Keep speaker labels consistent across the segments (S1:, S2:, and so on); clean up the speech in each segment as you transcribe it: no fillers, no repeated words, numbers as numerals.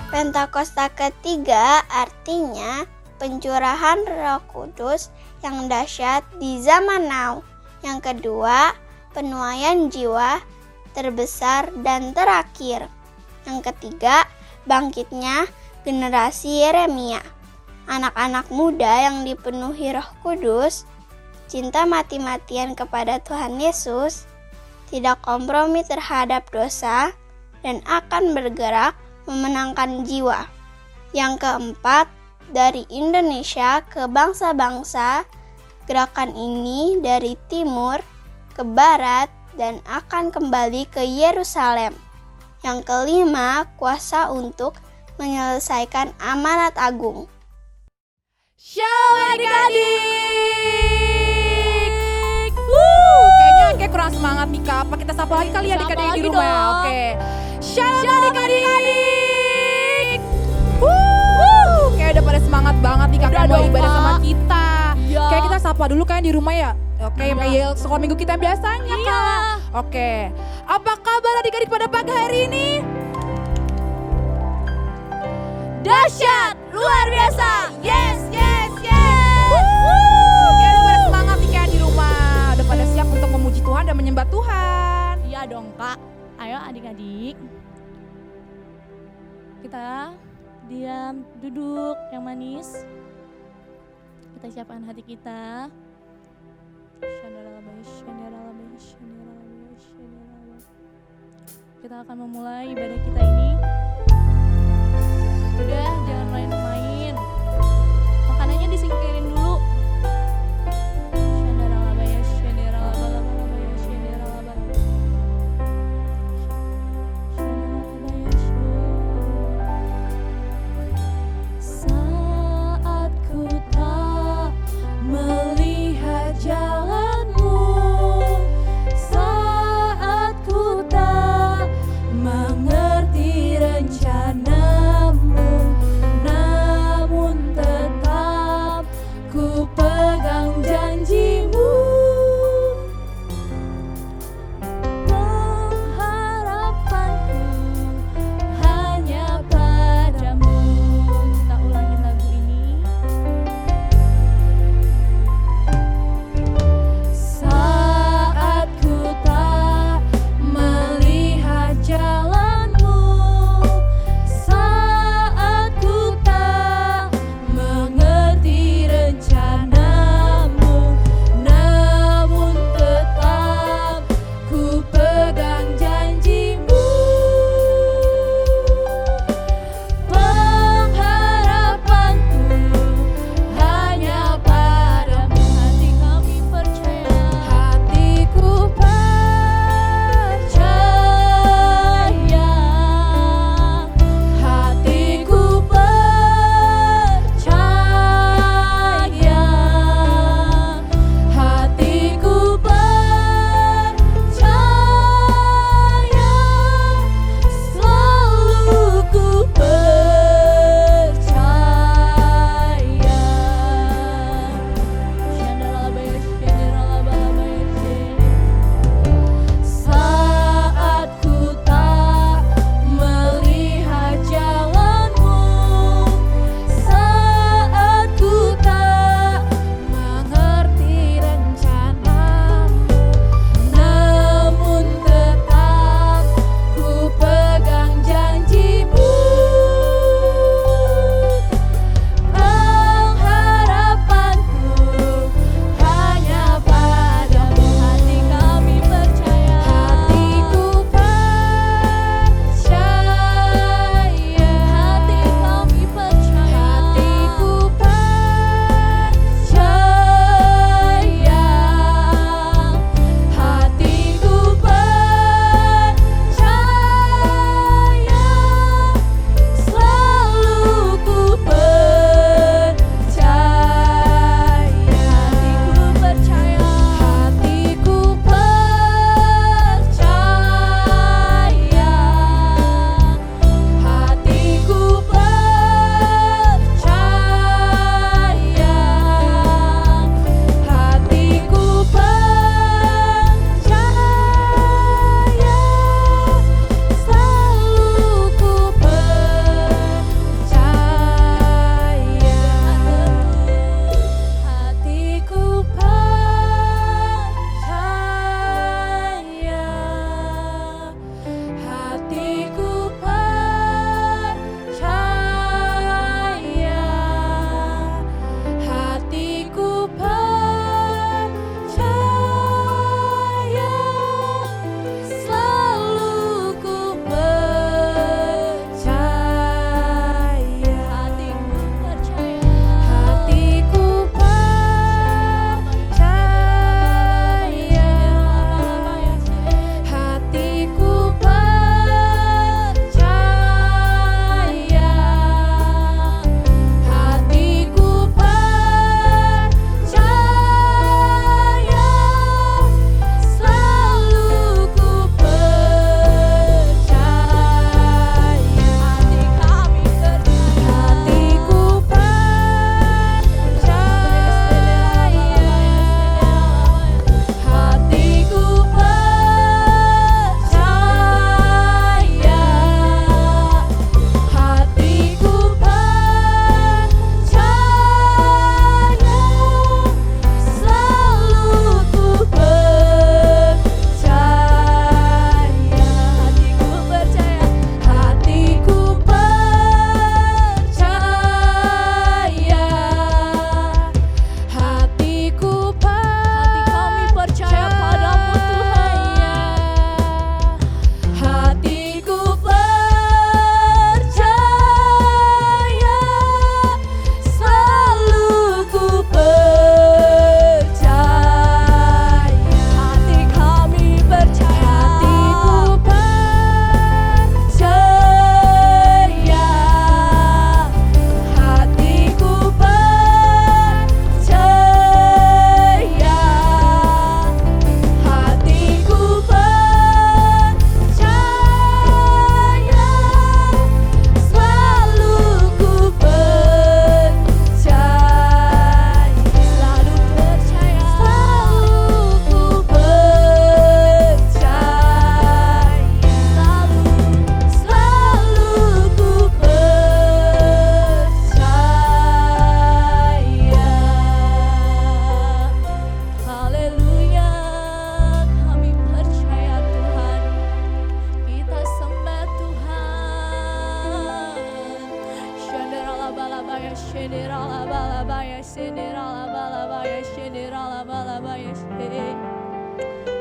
S1: Pentakosta ketiga artinya pencurahan Roh Kudus yang dahsyat di zaman now. Yang kedua, penuaian jiwa terbesar dan terakhir. Yang ketiga, bangkitnya generasi Yeremia. Anak-anak muda yang dipenuhi Roh Kudus, cinta mati-matian kepada Tuhan Yesus, tidak kompromi terhadap dosa, dan akan bergerak memenangkan jiwa. Yang keempat, dari Indonesia ke bangsa-bangsa, gerakan ini dari timur ke barat dan akan kembali ke Yerusalem. Yang kelima, kuasa untuk menyelesaikan amanat agung.
S2: Shalom adik-adik. Kayaknya kurang semangat nih Kak. Apa kita sapa lagi kali ya adik-adik di rumah ya? Oke. Shalom adik-adik. Kayak udah pada semangat banget nih Kak mau ibadah sama kita. Ya. Kayak kita sapa dulu kayak di rumah ya. Oke, kayak sekolah minggu kita biasanya Kak. Oke. Apa kabar adik-adik pada pagi hari ini? Dahsyat, luar biasa. Yes, yes, yes. Kayak udah pada semangat nih kayak di rumah. Udah pada siap untuk memuji Tuhan dan menyembah Tuhan.
S3: Iya dong Kak. Ayo adik-adik. Kita diam, duduk yang manis. Kita siapkan hati kita. Kita akan memulai ibadah kita ini. Udah, jangan main-main. Makanannya disingkirin dulu. Saat ku tak melihat jalanmu, saat ku tak mengerti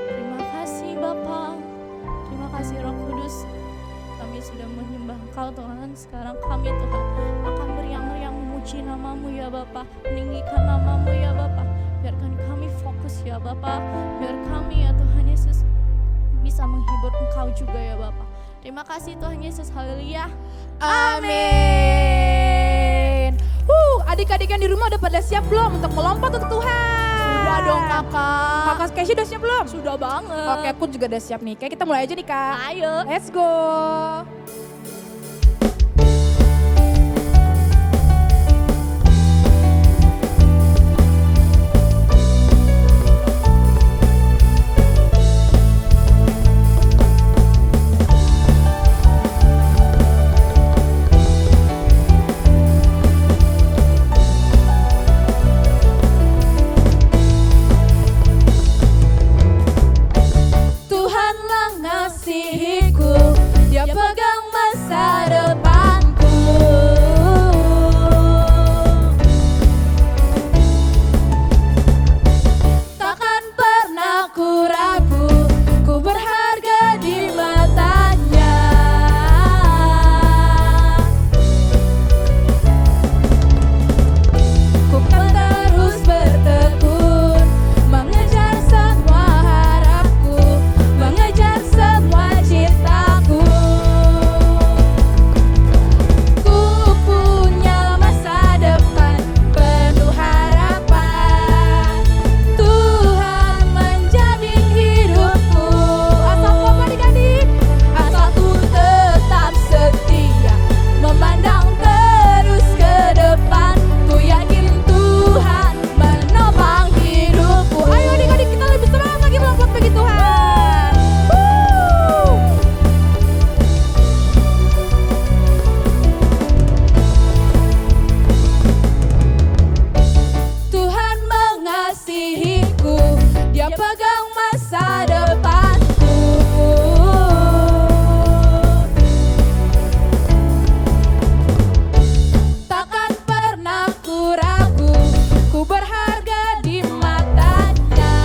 S3: Terima kasih Bapa, terima kasih Roh Kudus. Kami sudah menyembah Engkau Tuhan. Sekarang kami Tuhan akan meriang-riang memuji nama-Mu ya Bapa, meninggikan nama-Mu ya Bapa. Biarkan kami fokus ya Bapa, biar kami ya Tuhan Yesus bisa menghibur Engkau juga ya Bapa. Terima kasih Tuhan Yesus, haleluya.
S2: Amin. Adik-adik yang di rumah udah pada siap belum untuk melompat untuk Tuhan?
S3: Sudah dong kakak.
S2: Kakak Keisha udah siap belum?
S3: Sudah banget.
S2: Oke, aku juga udah siap nih. Kayak kita mulai aja nih Kak.
S3: Ayo.
S2: Let's go.
S3: Tuhanlah ngasihiku, Dia pegang masa depanku. Takkan pernah ku ragu, ku berharga di matanya. Ku kan terus bertekun, mengejar semua harapku, mengejar semua citaku. Ku punya masa depan penuh harapan, Tuhan menjamin hidupku. Asal apa adik-adik? Asal ku tetap setia, memandang terus ke depan, ku yakin Tuhan menopang hidupku.
S2: Ayo adik-adik kita lebih semangat lagi melompat bagi Tuhan.
S3: Tuhan mengasihiku, Dia pegang masa depanku. Takkan pernah ku ragu, ku berharga di matanya.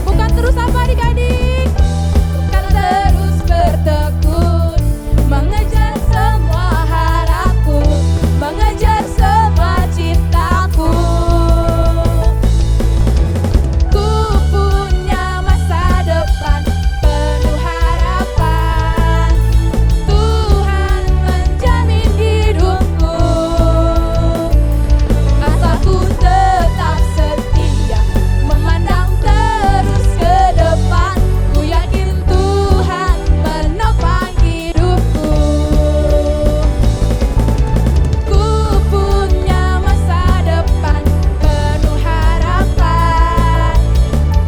S2: Bukan terus apa adik-adik?
S3: Kan terus bertekun, mengejar semua harapku, mengejar semua citaku. Ku punya masa depan penuh harapan, Tuhan menjamin hidupku. Asal ku tetap setia, memandang terus ke depan, ku yakin Tuhan menopang hidupku. Ku punya masa depan penuh harapan,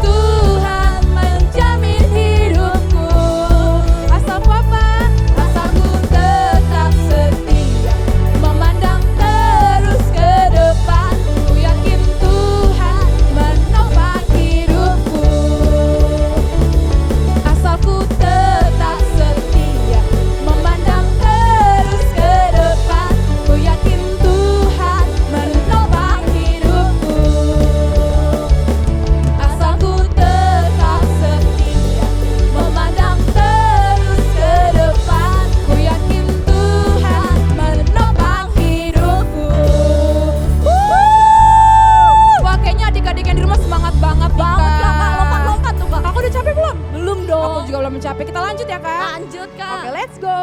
S3: Tuhan menjamin hidupku.
S2: Asal apa?
S3: Asal ku tetap setia, memandang terus ke depan, ku yakin Tuhan menopang hidupku. Asal ku tetap setia, memandang terus ke depan, ku yakin Tuhan menopang hidupku. Asal ku tetap setia, memandang terus ke depan, ku yakin Tuhan menopang hidupku.
S2: Wah kayaknya adik-adik yang di rumah semangat banget nih
S3: Banget,
S2: Kak.
S3: Kak. Lompat-lompat tuh, Kak.
S2: Kakak udah capek belum?
S3: Belum
S2: Aku
S3: dong.
S2: juga belum capek. Kita lanjut ya Kak.
S3: Lanjut Kak.
S2: Oke, let's go.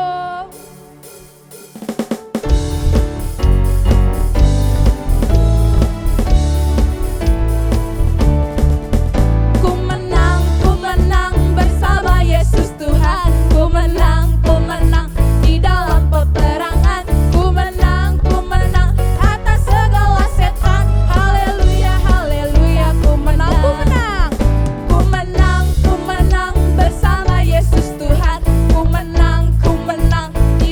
S3: Ku menang bersama Yesus Tuhan. Ku menang di dalam peperangan. Ku menang atas segala setan. Haleluya, haleluya, ku menang. Ku menang bersama Yesus Tuhan. Ku menang di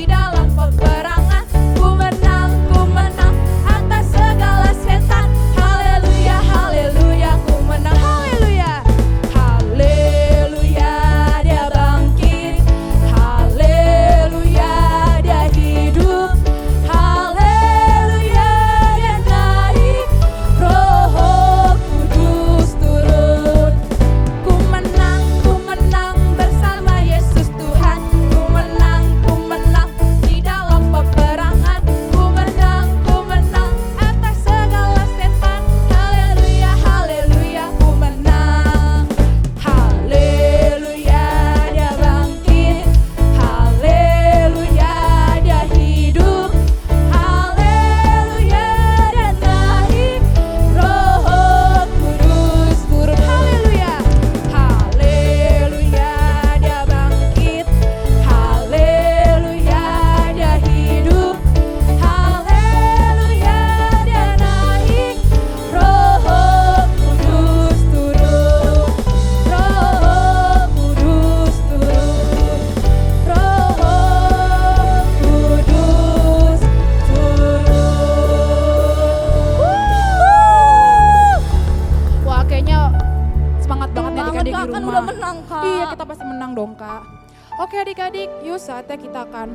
S2: Oke adik-adik, yuk saatnya kita akan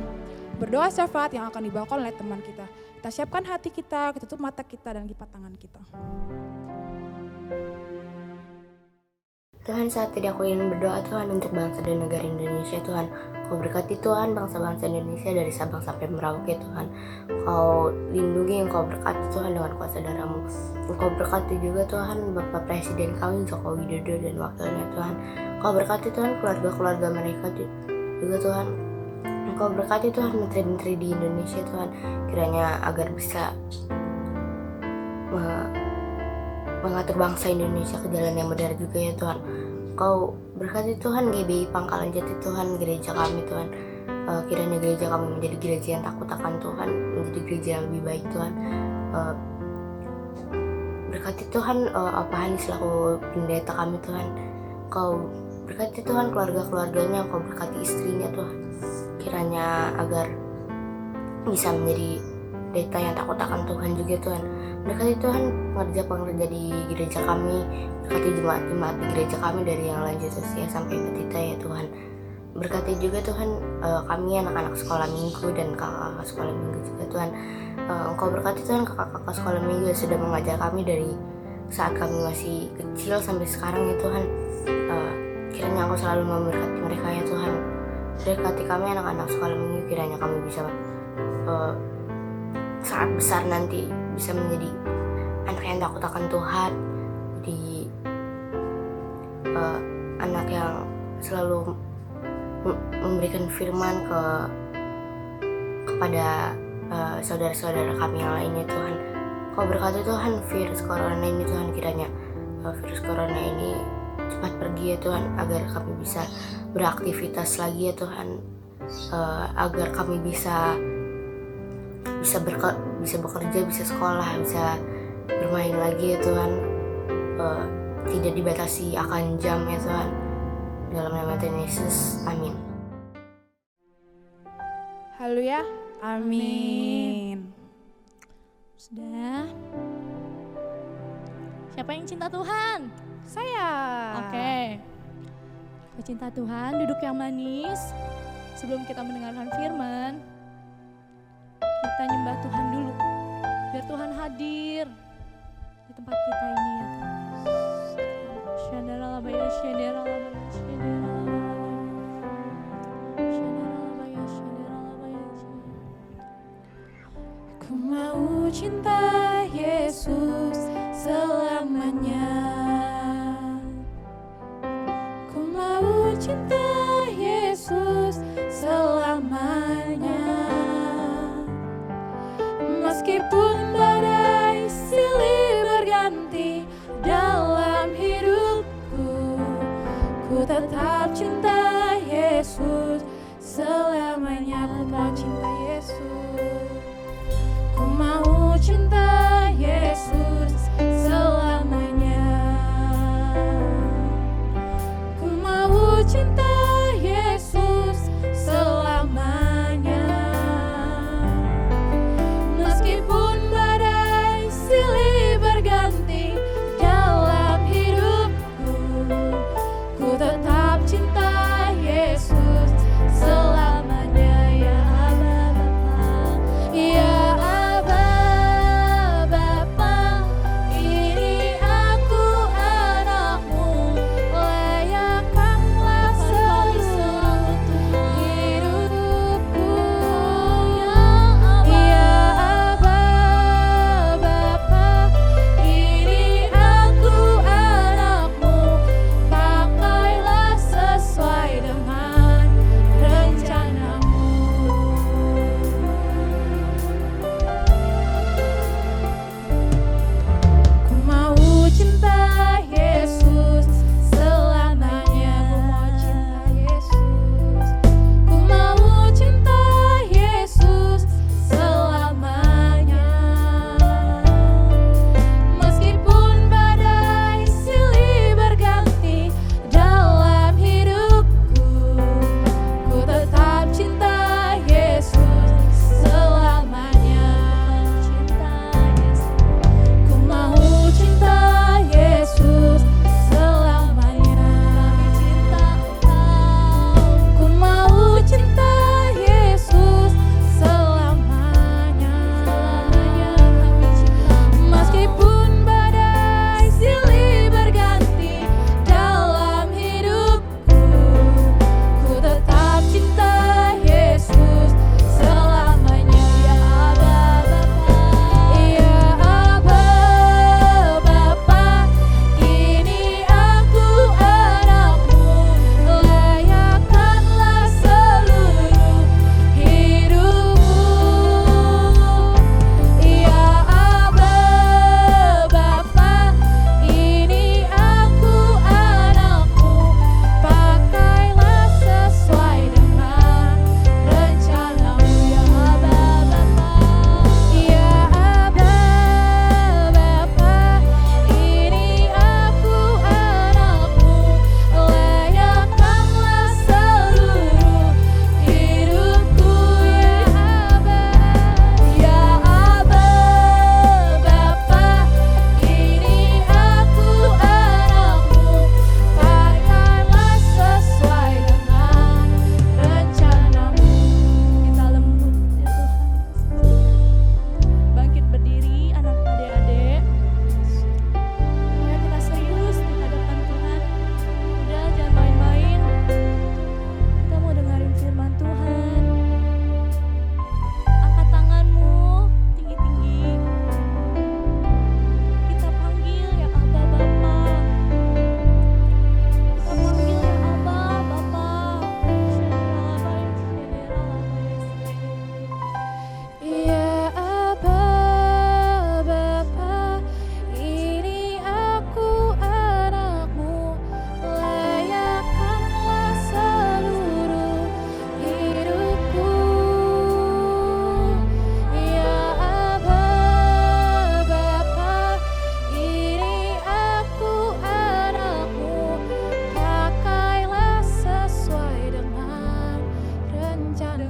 S2: berdoa syafaat yang akan dibawakan oleh teman kita. Kita siapkan hati kita tutup mata kita dan lipat tangan kita.
S4: Tuhan, saat ini aku ingin berdoa Tuhan untuk bangsa dan negara Indonesia Tuhan. Kau berkati Tuhan bangsa-bangsa Indonesia dari Sabang sampai Merauke Tuhan. Kau lindungi, Engkau berkati Tuhan dengan kuasa darah-Mu. Engkau berkati juga Tuhan Bapak Presiden kami Joko Widodo dan wakilnya Tuhan. Engkau berkati Tuhan keluarga-keluarga mereka juga Tuhan. Engkau berkati Tuhan menteri-menteri di Indonesia Tuhan. Kiranya agar bisa mengatur bangsa Indonesia ke jalan yang benar juga ya Tuhan. Kau berkati Tuhan GBI Pangkalan Jati Tuhan, gereja kami Tuhan. Kiranya gereja kami menjadi gereja yang takut akan Tuhan, menjadi gereja yang lebih baik Tuhan. Berkati Tuhan Pak Hani selaku pendeta kami Tuhan. Kau berkati Tuhan keluarga-keluarganya, Kau berkati istrinya Tuhan. Kiranya agar bisa menjadi pendeta yang takut akan Tuhan juga Tuhan. Berkati Tuhan pengerja-pengerja di gereja kami, berkati jemaat-jemaat di gereja kami dari yang lanjut usia sampai petita ya Tuhan. Berkati juga Tuhan kami anak-anak sekolah minggu dan kakak-kakak sekolah minggu juga Tuhan. Engkau berkati Tuhan kakak-kakak sekolah minggu yang sudah mengajar kami dari saat kami masih kecil sampai sekarang ya Tuhan. Kiranya Engkau selalu memberkati mereka ya Tuhan. Berkati kami anak-anak sekolah minggu, kiranya kami bisa saat besar nanti bisa menjadi anak yang takut akan Tuhan, jadi anak yang selalu memberikan firman kepada saudara-saudara kami yang lainnya Tuhan. Kau berkati Tuhan virus corona ini Tuhan, kiranya virus corona ini cepat pergi ya Tuhan, agar kami bisa beraktivitas lagi ya Tuhan, agar kami bisa bekerja, bisa sekolah, bisa bermain lagi ya Tuhan, tidak dibatasi akan jam ya Tuhan. Dalam nama Tuhan Yesus, amin.
S2: Haleluya, amin.
S3: Sudah. Siapa yang cinta Tuhan?
S2: Saya.
S3: Oke. Pecinta Tuhan, duduk yang manis. Sebelum kita mendengarkan firman, kita nyembah Tuhan dulu. Biar Tuhan hadir di tempat kita ini ya Tuhan. Syadaralabaya, syadaralabaya, syadaralabaya, syadaralabaya. Ku mau cinta Yesus selamanya. Ku mau cinta Yesus selamanya. Meskipun badai silih berganti dalam hidupku, ku tetap cinta Yesus selamanya. Ku mau cinta Yesus. Ku mau cinta Yesus selamanya. Ku mau cinta Yesus selamanya. Meskipun badai silih berganti dalam hidupku, ku tetap cinta Yesus selamanya ya Bapa.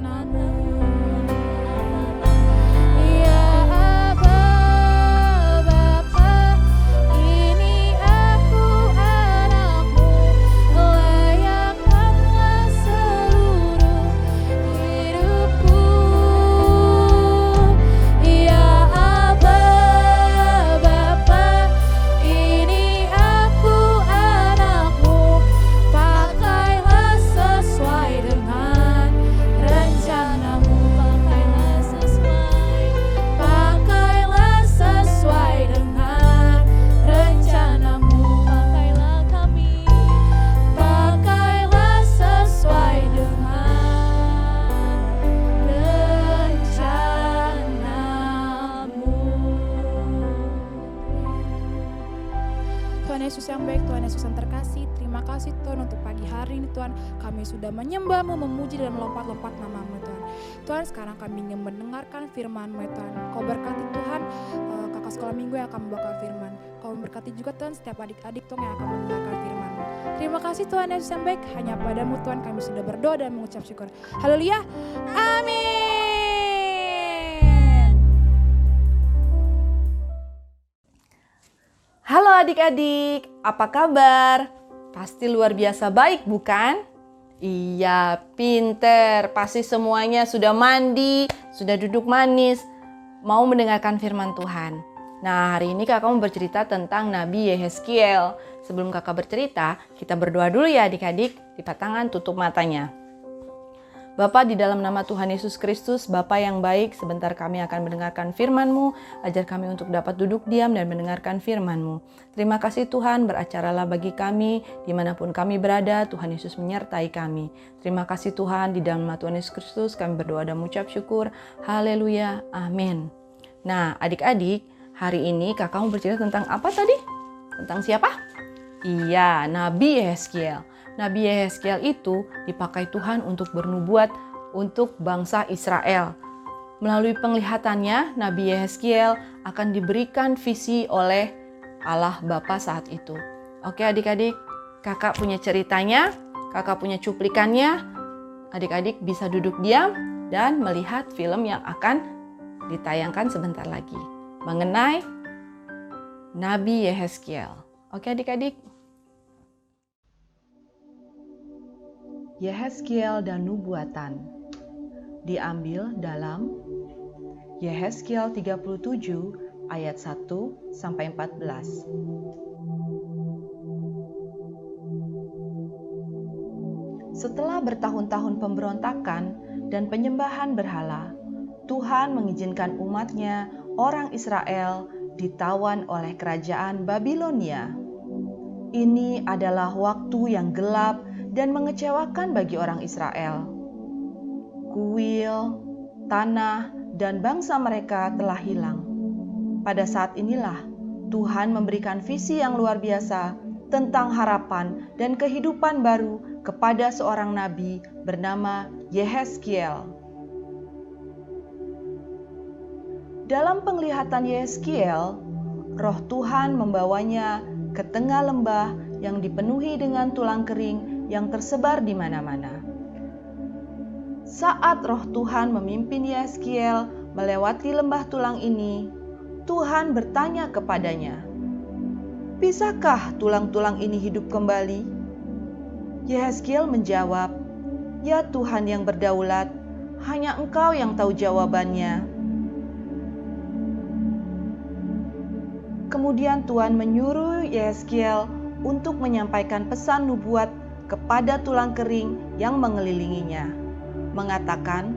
S2: namun ya Aba Bapa, ini aku anakmu, layakkanlah seluruh hidupku. Ya Aba Bapa, ini aku anakmu, pakailah sesuai dengan rencanamu. Pakailah sesuai dengan rencanamu. Pakailah kami, pakailah sesuai dengan rencanamu. Tuhan Yesus yang baik, Tuhan Yesus yang terkasih, terima kasih Tuhan untuk pagi hari ini Tuhan. Kami sudah menyembah-Mu, memuji dan melompat-lompat nama-Mu Tuhan. Tuhan, sekarang kami ingin mendengarkan firman-Mu ya Tuhan. Kau berkati Tuhan kakak sekolah minggu yang akan membawakan firman. Kau berkati juga Tuhan setiap adik-adik Tuhan yang akan mendengarkan firman-Mu. Terima kasih Tuhan Yesus yang baik, hanya padamu Tuhan kami sudah berdoa dan mengucap syukur. Haleluya, amin.
S5: Halo adik-adik, apa kabar? Pasti luar biasa baik bukan? Iya, pinter. Pasti semuanya sudah mandi, sudah duduk manis, mau mendengarkan firman Tuhan. Nah, hari ini kakak mau bercerita tentang Nabi Yehezkiel. Sebelum kakak bercerita, kita berdoa dulu ya adik-adik. Lipat tangan, tutup matanya. Bapa, di dalam nama Tuhan Yesus Kristus, Bapa yang baik, sebentar kami akan mendengarkan firman-Mu, ajar kami untuk dapat duduk diam dan mendengarkan firman-Mu. Terima kasih Tuhan, beracaralah bagi kami, dimanapun kami berada, Tuhan Yesus menyertai kami. Terima kasih Tuhan, di dalam nama Tuhan Yesus Kristus, kami berdoa dan mengucap syukur. Haleluya, amin. Nah, adik-adik, hari ini kakak mau bercerita tentang apa tadi? Tentang siapa? Iya, Nabi Yehezkiel. Nabi Yehezkiel itu dipakai Tuhan untuk bernubuat untuk bangsa Israel. Melalui penglihatannya, Nabi Yehezkiel akan diberikan visi oleh Allah Bapa saat itu. Oke adik-adik, kakak punya ceritanya, kakak punya cuplikannya. Adik-adik bisa duduk diam dan melihat film yang akan ditayangkan sebentar lagi mengenai Nabi Yehezkiel. Oke adik-adik. Yehezkiel dan nubuatan diambil dalam Yehezkiel 37 ayat 1 sampai 14. Setelah bertahun-tahun pemberontakan dan penyembahan berhala, Tuhan mengizinkan umatnya, orang Israel, ditawan oleh kerajaan Babilonia. Ini adalah waktu yang gelap dan mengecewakan bagi orang Israel. Kuil, tanah, dan bangsa mereka telah hilang. Pada saat inilah Tuhan memberikan visi yang luar biasa tentang harapan dan kehidupan baru kepada seorang nabi bernama Yehezkiel. Dalam penglihatan Yehezkiel, Roh Tuhan membawanya ke tengah lembah yang dipenuhi dengan tulang kering yang tersebar di mana-mana. Saat Roh Tuhan memimpin Yehezkiel melewati lembah tulang ini, Tuhan bertanya kepadanya, "Bisakah tulang-tulang ini hidup kembali?" Yehezkiel menjawab, "Ya Tuhan yang berdaulat, hanya Engkau yang tahu jawabannya." Kemudian Tuhan menyuruh Yehezkiel untuk menyampaikan pesan nubuat kepada tulang kering yang mengelilinginya, mengatakan,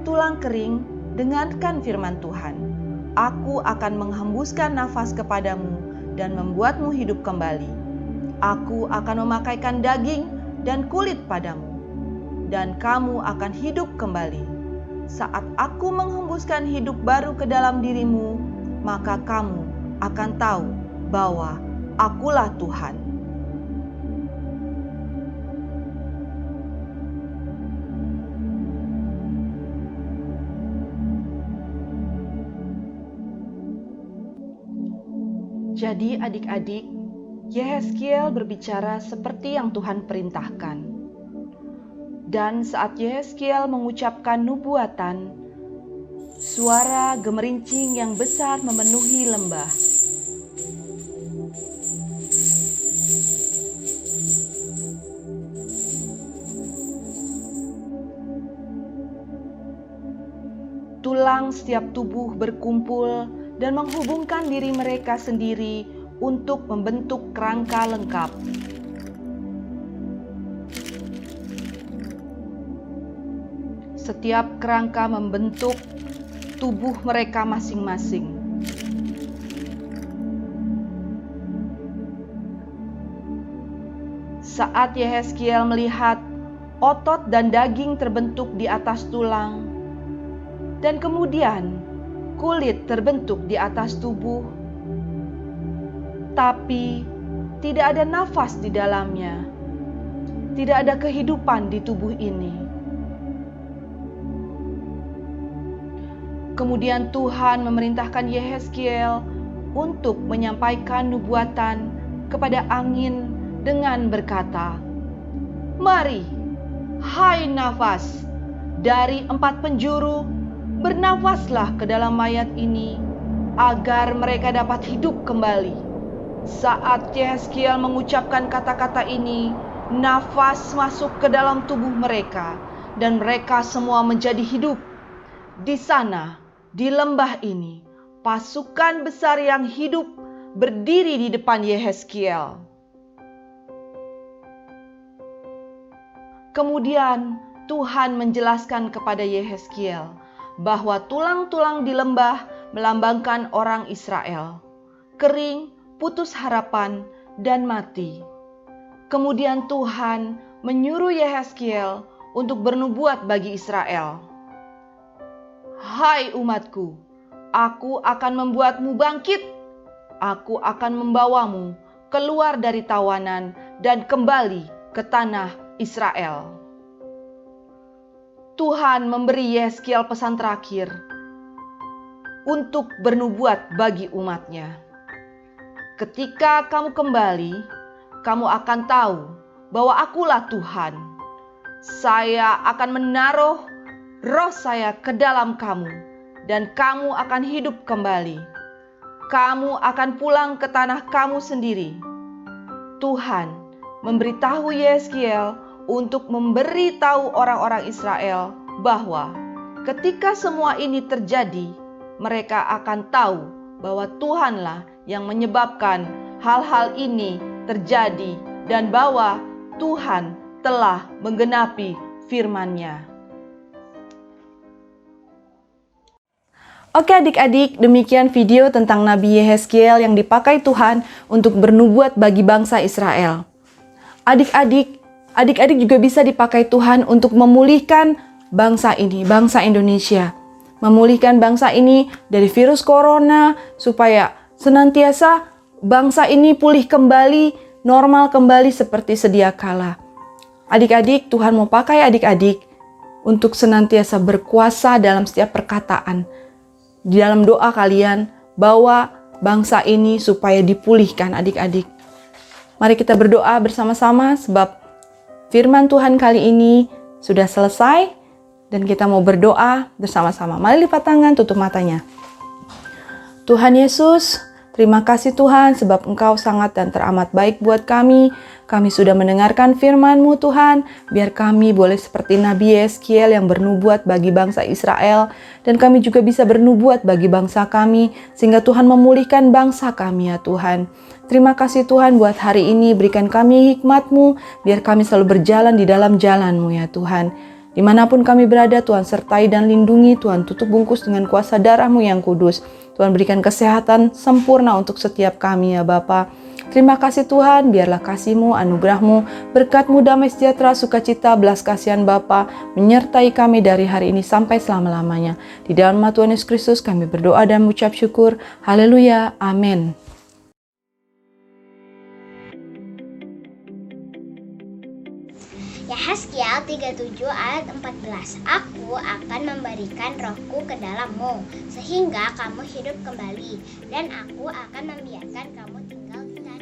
S5: "Tulang kering, dengarkan firman Tuhan. Aku akan menghembuskan nafas kepadamu dan membuatmu hidup kembali. Aku akan memakaikan daging dan kulit padamu, dan kamu akan hidup kembali. Saat aku menghembuskan hidup baru ke dalam dirimu, maka kamu akan tahu bahwa Akulah Tuhan." Jadi adik-adik, Yehezkiel berbicara seperti yang Tuhan perintahkan. Dan saat Yehezkiel mengucapkan nubuatan, suara gemerincing yang besar memenuhi lembah. Tulang setiap tubuh berkumpul dan menghubungkan diri mereka sendiri untuk membentuk kerangka lengkap. Setiap kerangka membentuk tubuh mereka masing-masing. Saat Yehezkiel melihat otot dan daging terbentuk di atas tulang, dan kemudian kulit terbentuk di atas tubuh, tapi tidak ada nafas di dalamnya, tidak ada kehidupan di tubuh ini. Kemudian Tuhan memerintahkan Yehezkiel untuk menyampaikan nubuatan kepada angin dengan berkata, "Mari, hai nafas, dari 4 penjuru, bernafaslah ke dalam mayat ini, agar mereka dapat hidup kembali." Saat Yehezkiel mengucapkan kata-kata ini, nafas masuk ke dalam tubuh mereka, dan mereka semua menjadi hidup. Di sana, di lembah ini, pasukan besar yang hidup berdiri di depan Yehezkiel. Kemudian Tuhan menjelaskan kepada Yehezkiel bahwa tulang-tulang di lembah melambangkan orang Israel, kering, putus harapan, dan mati. Kemudian Tuhan menyuruh Yehezkiel untuk bernubuat bagi Israel. "Hai umatku, aku akan membuatmu bangkit. Aku akan membawamu keluar dari tawanan dan kembali ke tanah Israel." Tuhan memberi Yehezkiel pesan terakhir untuk bernubuat bagi umatnya. Ketika kamu kembali, kamu akan tahu bahwa akulah Tuhan. Saya akan menaruh roh saya ke dalam kamu, dan kamu akan hidup kembali. Kamu akan pulang ke tanah kamu sendiri. Tuhan memberitahu Yehezkiel untuk memberitahu orang-orang Israel bahwa ketika semua ini terjadi, mereka akan tahu bahwa Tuhanlah yang menyebabkan hal-hal ini terjadi dan bahwa Tuhan telah menggenapi firman-Nya. Oke adik-adik, demikian video tentang Nabi Yehezkiel yang dipakai Tuhan untuk bernubuat bagi bangsa Israel. Adik-adik juga bisa dipakai Tuhan untuk memulihkan bangsa ini, bangsa Indonesia. Memulihkan bangsa ini dari virus corona supaya senantiasa bangsa ini pulih kembali, normal kembali seperti sedia kala. Adik-adik, Tuhan mau pakai adik-adik untuk senantiasa berkuasa dalam setiap perkataan. Di dalam doa kalian, bawa bangsa ini supaya dipulihkan adik-adik. Mari kita berdoa bersama-sama sebab firman Tuhan kali ini sudah selesai dan kita mau berdoa bersama-sama. Mari lipat tangan, tutup matanya. Tuhan Yesus, terima kasih Tuhan sebab Engkau sangat dan teramat baik buat kami. Kami sudah mendengarkan firman-Mu Tuhan, biar kami boleh seperti Nabi Yehezkiel yang bernubuat bagi bangsa Israel, dan kami juga bisa bernubuat bagi bangsa kami, sehingga Tuhan memulihkan bangsa kami ya Tuhan. Terima kasih Tuhan buat hari ini, berikan kami hikmat-Mu, biar kami selalu berjalan di dalam jalan-Mu ya Tuhan. Dimanapun kami berada, Tuhan sertai dan lindungi, Tuhan tutup bungkus dengan kuasa darah-Mu yang kudus. Tuhan berikan kesehatan sempurna untuk setiap kami ya Bapa. Terima kasih Tuhan, biarlah kasih-Mu, anugerah-Mu, berkat-Mu, damai sejahtera, sukacita, belas kasihan Bapa menyertai kami dari hari ini sampai selama-lamanya. Di dalam nama Tuhan Yesus Kristus kami berdoa dan mengucap syukur. Haleluya, amin.
S1: Yehezkiel 37 ayat 14. Aku akan memberikan rohku ke dalammu, sehingga kamu hidup kembali, dan aku akan membiarkan kamu tinggal di tanah.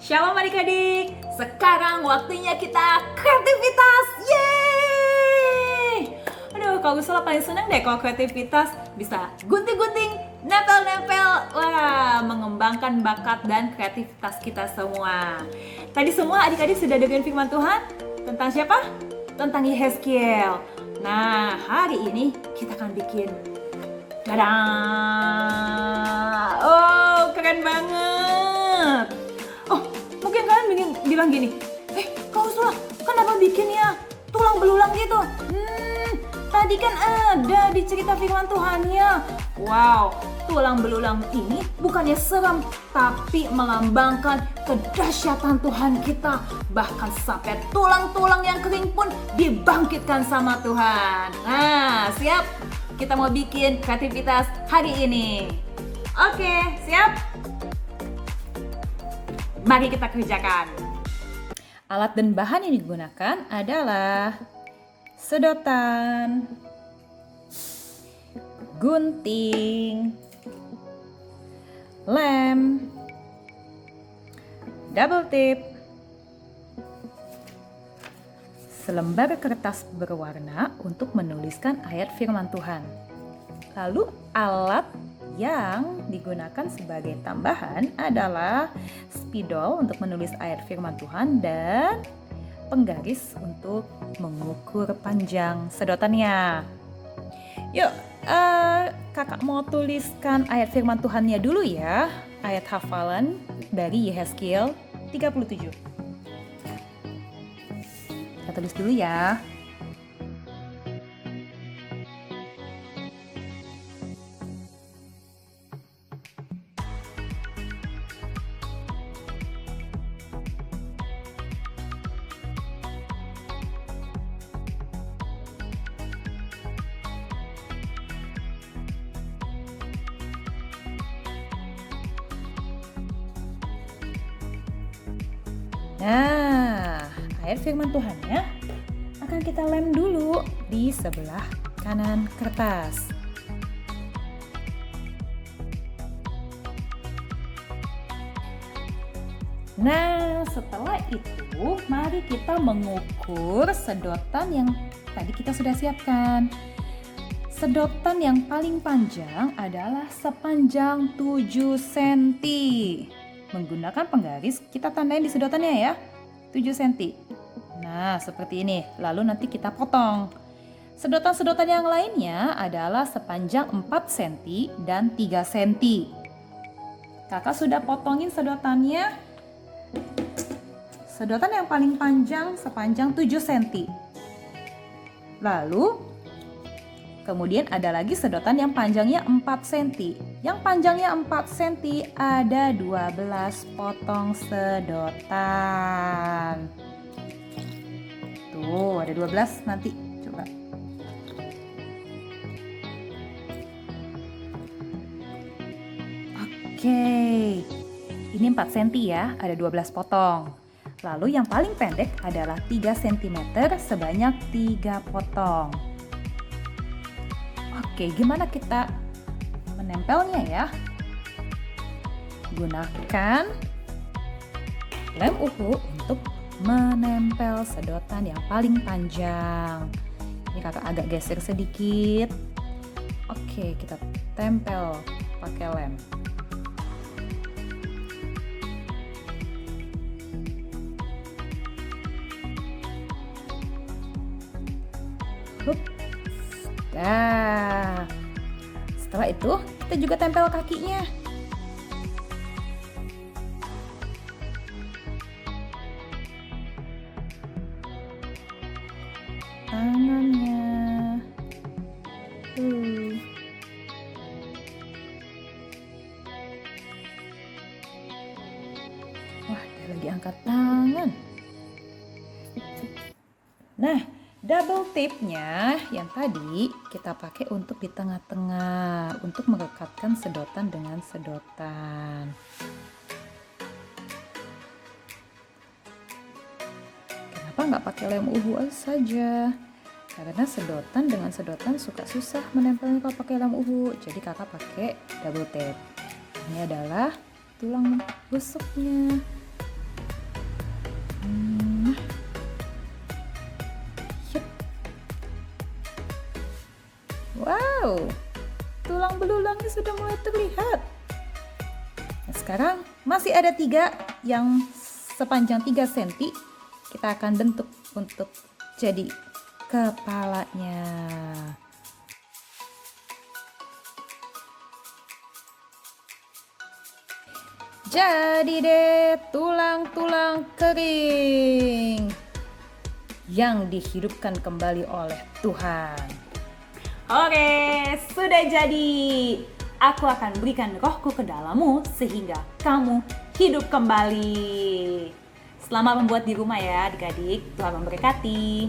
S2: Shalom adik-adik, sekarang waktunya kita kreativitas, yeay! Aduh, kalau Gusula paling seneng deh kalau kreativitas bisa gunting-gunting, nempel-nempel, wah, mengembangkan bakat dan kreativitas kita semua. Tadi semua adik-adik sudah dengar firman Tuhan tentang siapa? Tentang Yehezkiel. Nah, hari ini kita akan bikin, tada! Oh, keren banget! Oh, mungkin kalian bilang gini, Kak Gusula, kenapa bikinnya tulang belulang gitu? Tadi kan ada di cerita firman Tuhannya. Wow, tulang belulang ini bukannya serem, tapi melambangkan kedahsyatan Tuhan kita. Bahkan sampai tulang-tulang yang kering pun dibangkitkan sama Tuhan. Nah, siap? Kita mau bikin kreativitas hari ini. Oke, siap? Mari kita kerjakan. Alat dan bahan yang digunakan adalah sedotan, gunting, lem, double tip, selembar kertas berwarna untuk menuliskan ayat firman Tuhan. Lalu alat yang digunakan sebagai tambahan adalah spidol untuk menulis ayat firman Tuhan dan penggaris untuk mengukur panjang sedotannya. Yuk, kakak mau tuliskan ayat firman Tuhannya dulu ya. Ayat hafalan dari Yehezkiel 37. Kita tulis dulu ya. Nah, ayat firman Tuhannya akan kita lem dulu di sebelah kanan kertas. Nah, setelah itu mari kita mengukur sedotan yang tadi kita sudah siapkan. Sedotan yang paling panjang adalah sepanjang 7 cm. Menggunakan penggaris, kita tandain di sedotannya ya, 7 cm. Nah, seperti ini. Lalu nanti kita potong. Sedotan-sedotan yang lainnya adalah sepanjang 4 cm dan 3 cm. Kakak sudah potongin sedotannya. Sedotan yang paling panjang sepanjang 7 cm. Lalu kemudian ada lagi sedotan yang panjangnya 4 cm. Yang panjangnya 4 cm ada 12 potong sedotan. Tuh, ada 12 nanti. Coba. Oke. Ini 4 cm ya, ada 12 potong. Lalu yang paling pendek adalah 3 cm sebanyak 3 potong. Oke, gimana kita menempelnya ya? Gunakan lem uhu untuk menempel sedotan yang paling panjang. Ini kakak agak geser sedikit. Oke, kita tempel pakai lem. Nah, setelah itu kita juga tempel kakinya. Tangannya. Wah, dia lagi angkat tangan. Nah, double tape-nya yang tadi kita pakai untuk di tengah-tengah untuk merekatkan sedotan dengan sedotan. Kenapa nggak pakai lem uhu saja? Karena sedotan dengan sedotan suka susah menempelnya kalau pakai lem uhu. Jadi kakak pakai double tape. Ini adalah tulang rusuknya.
S6: Wow, tulang belulangnya sudah mulai terlihat. Nah, sekarang masih ada 3 yang sepanjang 3 cm. Kita akan bentuk untuk jadi kepalanya. Jadi deh tulang-tulang kering yang dihidupkan kembali oleh Tuhan. Oke, sudah jadi. Aku akan berikan rohku ke dalammu sehingga kamu hidup kembali. Selamat membuat di rumah ya adik-adik. Tuhan memberkati.